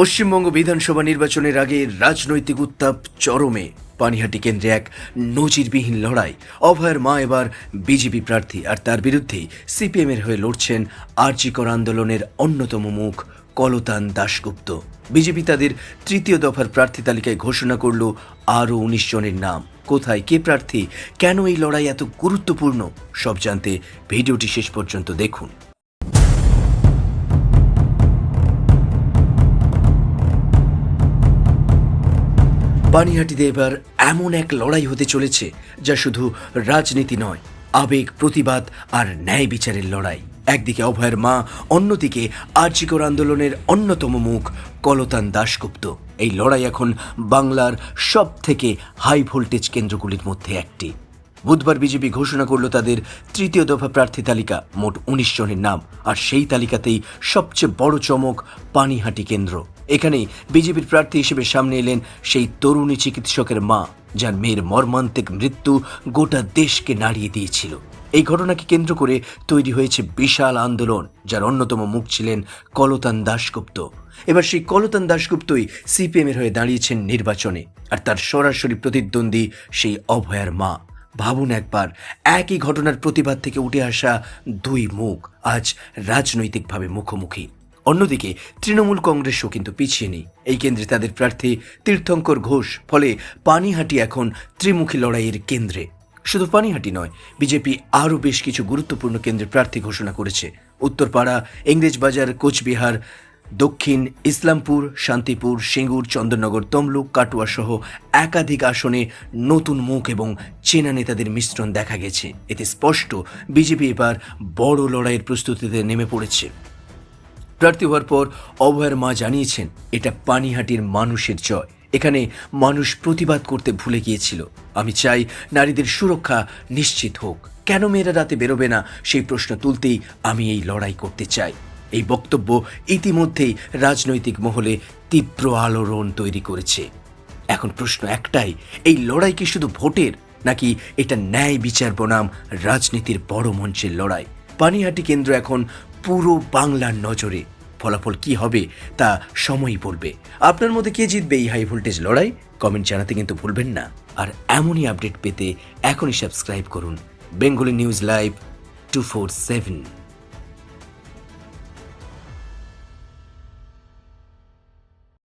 পশ্চিমবঙ্গ বিধানসভা নির্বাচনের আগে রাজনৈতিক উত্তাপ চরমে। পানিহাটি কেন্দ্রে এক নজিরবিহীন লড়াই। অভয়ের মা এবার বিজেপি প্রার্থী, আর তার বিরুদ্ধেই সিপিএমের হয়ে লড়ছেন জি কর আন্দোলনের অন্যতম মুখ কলতান দাশগুপ্ত। বিজেপি তাদের তৃতীয় দফার প্রার্থী তালিকায় ঘোষণা করল আরও ১৯ জনের নাম। কোথায় কে প্রার্থী, কেন এই লড়াই এত গুরুত্বপূর্ণ, সব জানতে ভিডিওটি শেষ পর্যন্ত দেখুন। পানিহাটিতে এবার এমন এক লড়াই হতে চলেছে যা শুধু রাজনীতি নয়, আবেগ, প্রতিবাদ আর ন্যায় বিচারের লড়াই। একদিকে অভয়ের মা, অন্যদিকে জি কর আন্দোলনের অন্যতম মুখ কলতান দাশগুপ্ত। এই লড়াই এখন বাংলার সব থেকে হাই ভোল্টেজ কেন্দ্রগুলির মধ্যে একটি। বুধবার বিজেপি ঘোষণা করল তাদের তৃতীয় দফা প্রার্থী তালিকা, মোট ১৯ জনের নাম। আর সেই তালিকাতেই সবচেয়ে বড় চমক পানিহাটি কেন্দ্র। এখানেই বিজেপির প্রার্থী হিসেবে সামনে এলেন সেই তরুণী চিকিৎসকের মা, যার মেয়ের মর্মান্তিক মৃত্যু গোটা দেশকে নাড়িয়ে দিয়েছিল। এই ঘটনাকে কেন্দ্র করে তৈরি হয়েছে বিশাল আন্দোলন, যার অন্যতম মুখ ছিলেন কলতান দাশগুপ্ত। এবার সেই কলতান দাশগুপ্তই সিপিএমের হয়ে দাঁড়িয়েছেন নির্বাচনে, আর তার সরাসরি প্রতিদ্বন্দ্বী সেই অভয়ার মা। ভাবুন একবার, একই ঘটনার প্রতিবাদ থেকে উঠে আসা দুই মুখ আজ রাজনৈতিকভাবে মুখোমুখি। অন্যদিকে তৃণমূল কংগ্রেসও কিন্তু পিছিয়ে নেই। এই কেন্দ্রে তাদের প্রার্থী তীর্থঙ্কর ঘোষ। ফলে পানিহাটি এখন ত্রিমুখী লড়াইয়ের কেন্দ্রে। শুধু পানিহাটি নয়, বিজেপি আরও বেশ কিছু গুরুত্বপূর্ণ কেন্দ্রের প্রার্থী ঘোষণা করেছে। উত্তরপাড়া, ইংরেজবাজার, কোচবিহার, দক্ষিণ, ইসলামপুর, শান্তিপুর, সিঙ্গুর, চন্দননগর, তমলুক, কাটুয়া সহ একাধিক আসনে নতুন মুখ এবং চেনা নেতাদের মিশ্রণ দেখা গেছে। এতে স্পষ্ট বিজেপি এবার বড় লড়াইয়ের প্রস্তুতিতে নেমে পড়েছে। প্রার্থী হওয়ার পর অভয়ের মা জানিয়েছেন, এটা পানিহাটির মানুষের জয়। এখানে মানুষ প্রতিবাদ করতে ভুলে গিয়েছিল। আমি চাই নারীদের সুরক্ষা নিশ্চিত হোক। কেন মেয়েরা রাতে বেরোবে না, সেই প্রশ্ন তুলতেই আমি এই লড়াই করতে চাই। এই বক্তব্য ইতিমধ্যেই রাজনৈতিক মহলে তীব্র আলোড়ন তৈরি করেছে। এখন প্রশ্ন একটাই, এই লড়াই কি শুধু ভোটের, নাকি এটা ন্যায় বিচার বনাম রাজনীতির বড় মঞ্চের লড়াই? পানিহাটি কেন্দ্র এখন পুরো বাংলার নজরে। ফলাফল কি হবে তা সময়ই বলবে। আপনার মধ্যে কে জিতবে এই হাই ভোল্টেজ লড়াই? কমেন্ট জানাতে কিন্তু ভুলবেন না। আর এমনই আপডেট পেতে এখনই সাবস্ক্রাইব করুন বেঙ্গলি নিউজ লাইভ 247।